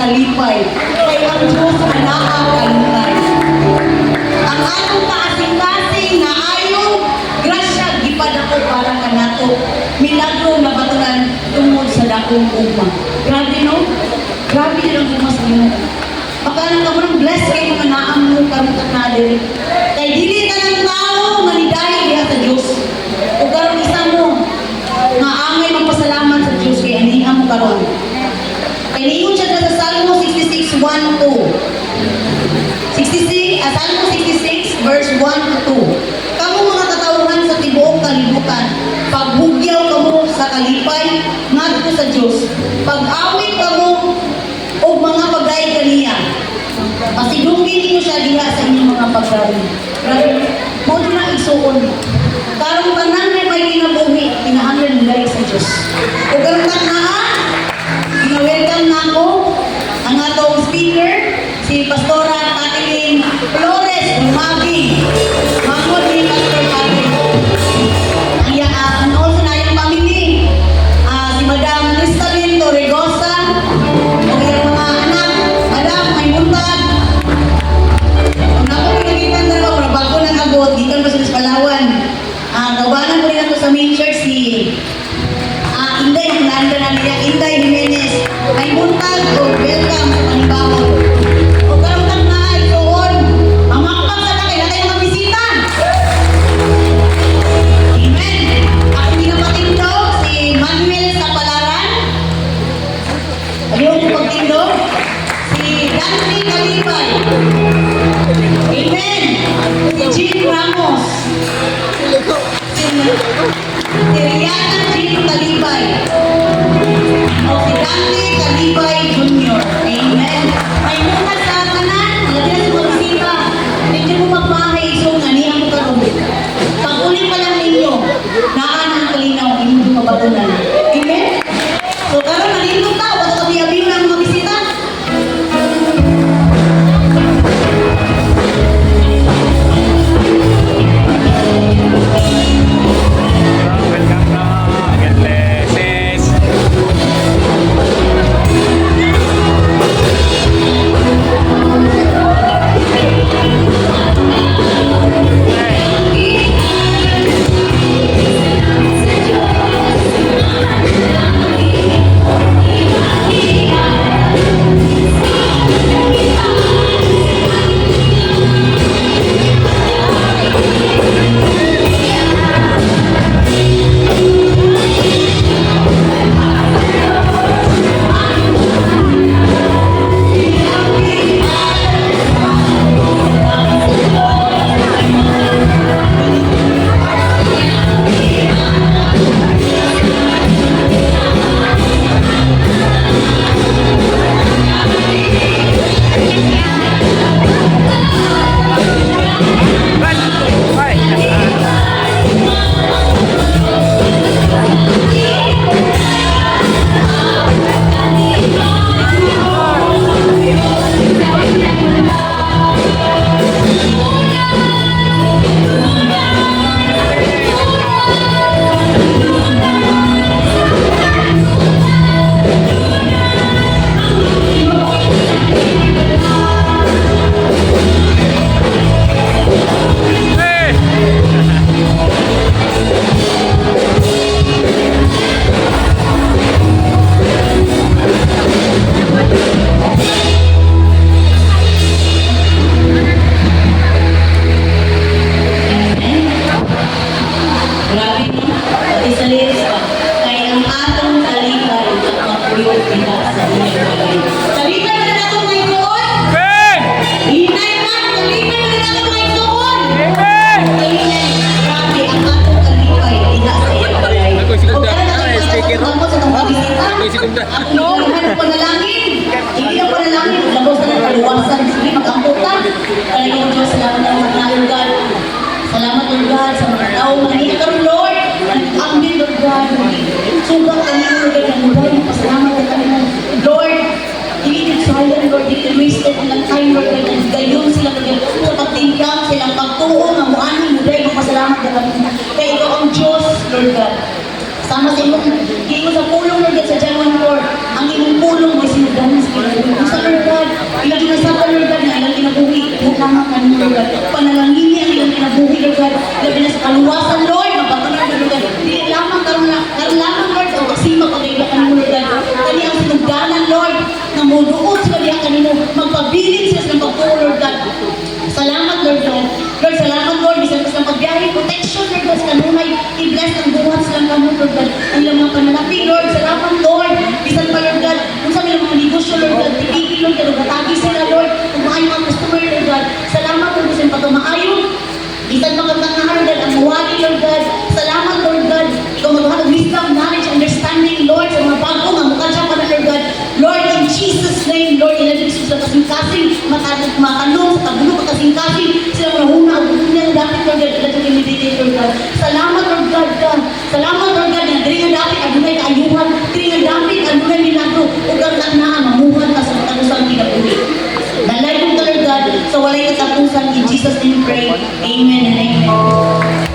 kalipay. Kay ang Diyos na nakakalimay. Ang atong kaasing-kasing na ayong grasya, gipad ako para kanato. Milagro na batunan tungod sa dakong ugma. Grabe no? Grabe lang ugma sa inyo. Baka ka mo ng bless kayo mga naam mo karutot na diri. Kay dili ka ng tao manidayo diha sa Diyos. O karon isa mo nga angay magpasalamat sa Diyos kay aniha mo karon. Kay niingon siya sa Salmo 66:1-2. Salmo 66 verse 1-2. Kamu mga katawhan sa tibuok kalibutan, paghugyaw kamo sa kalipay ngadto sa Diyos. Pag-awit kamo og mga pagay kaniya. Pasidungin niyo siya diha sa inyong mga pagdawi. Grabe, mo na igsuon. Karong tanan may ginabuhi, kinahanglan nila sa Diyos. Ug karong tanan, gina-welcome na ako ang atong speaker, si Pastora Kathleen Flores Maging. Mangod ni Pastor Kathleen. And also na yung family, si Madam Cristalyn Torregosa, ang iyong mga anak, Madam Maymuntag. Kung ako pinagitan na ako, bago ng agot, gikan pa sa Palawan. Gawanan ko rin ako sa main church si Inday, ang nanda na niya, Inday Jimenez. Maymuntag, welcome sa Panibawag. O karong na ay doon, mamakpag sa laki, natin yung mabisita. Amen. Ako ginapatindog si Manuel Sapalaran. Ayaw ko pagtindog. Si Dante Kalipay. Amen. Si Jean Ramos. Si Rihanna Jean Kalipay. O si Dante Kalipay Jr. Amen. May muna sa kanan, lagyan sa mga bisita. Hindi mo magmahay isong ganihan mo karoon. Pag-uli pa lang ninyo, naan ang kalinaw, hindi mo mabatunan. Amen? So karoon, nalindog ka, wala kabi-abi ng mga bisita. Salamat Lord God sa mga tao mga Lord. Ang din Lord God. Sobrang kami Lord God ang buhay. Pasalamat ka kami Lord. Hindi silent Lord. Hindi wasted ang time Lord God. Gayon sila Lord God. Sa pagtingkang silang pagtuo ng muaning buhay. Pasalamat ka kami. Kaya ito ang Diyos Lord God. Sama sa imong sa pulong Lord God sa January 4. Ang imong pulong ay sinuganan sa Lord God. Lord, na muduot sila diya kanimo, magpabilin sila sa pagtuo, Lord God. Salamat, Lord God. Lord, salamat, Lord. Bisan pa sa pagbiyahe, protection, Lord God, sa kanunay. I-bless ang buhat silang kamo, Lord God. Ang ilang mga pananapin, Lord. Salamat, Lord. Bisan pa, Lord God, kung sa ilang mga negosyo, Lord God, tigigil, Lord God, gatagi sila, Lord. Kung maayo mga customer, Lord God. Salamat, Lord, bisan pa ito maayo. Bisan pa kaganahan, Lord God, ang muwali, Lord God. Salamat, Lord God. Ikaw maghahan ng wisdom, knowledge, understanding, Lord, sa mga bago, mga mukha dyan pa na, Lord God. Lord, in Jesus' name, Lord, ilagay sa kasing-kasing, makanong, sa tabulo, kasing-kasing, sila mga huna, ang unang dapat, Lord God, ilagay yung meditate, Lord God. Salamat, Lord God, God. Salamat, Lord God, na diri nga dapat, adunay kaayuhan, diri nga dapat, adunay milagro, ug ang tagnaan, mamuhan ka sa katapusan kinapuli. Nalay mo ka, Lord God, sa walay katapusan, in Jesus' name pray. Amen and amen.